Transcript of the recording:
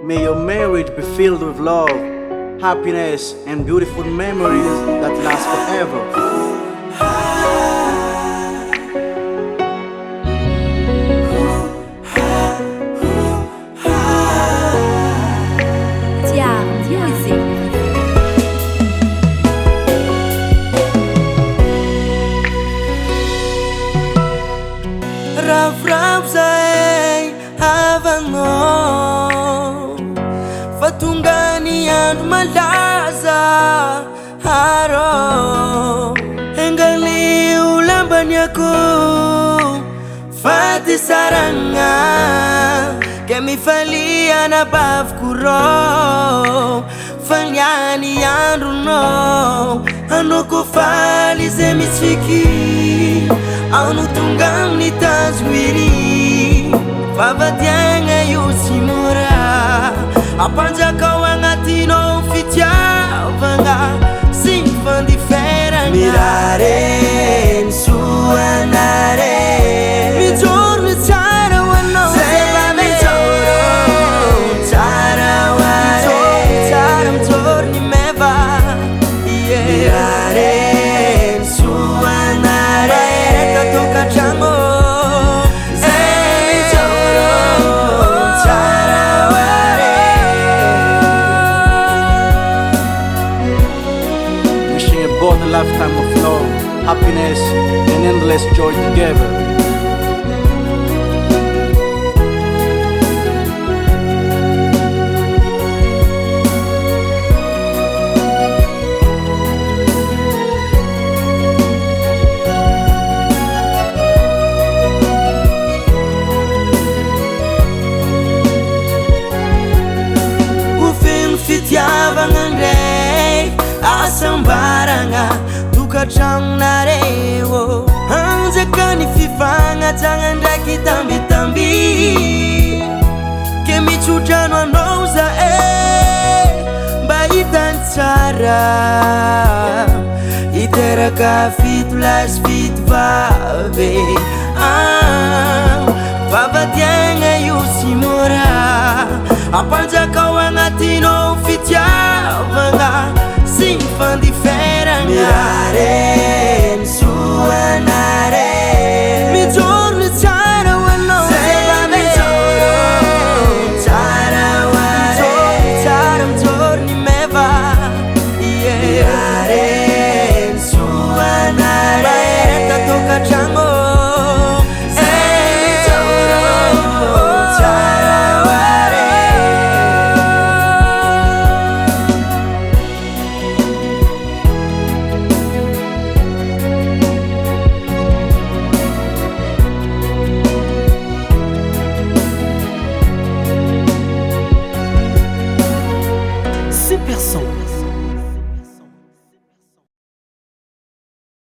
May your marriage be filled with love, happiness, and beautiful memories that last forever. Rav zay havanao fa tonga ny andro malaza harô engalio lambany ako faty saragna ke mifalia na baviko rô faliany andronao anoko faly zay misfiky ano tonga amin'ny tazoiry vavadiagna io sy mora apanjakao agnatinao fitiavagna sy ny fandiferagna mirare ny soanare mijoro ny tsara ho anao zay mijoro tsara ho are tsara mijoro ny meva mirare ny soanare both a lifetime of love, happiness, and endless joy together. Ufin fitiavagna ndray asambaragna tukatragnonare ô anjaka ny fifagnajagna ndraiky tambitamby ke mitsodrano anao zahay mba hitany tsara hiteraka fito lasy fito vavy vavadiagna io sy mora apanjakao agnatinao fitiavagna sy ny fandiferagna mirare ny soanare mijoro ny tsara ho anao zay mijoro tsara ho are tsara mijoro ny meva mirare ny soanare reta tokatragno Super son.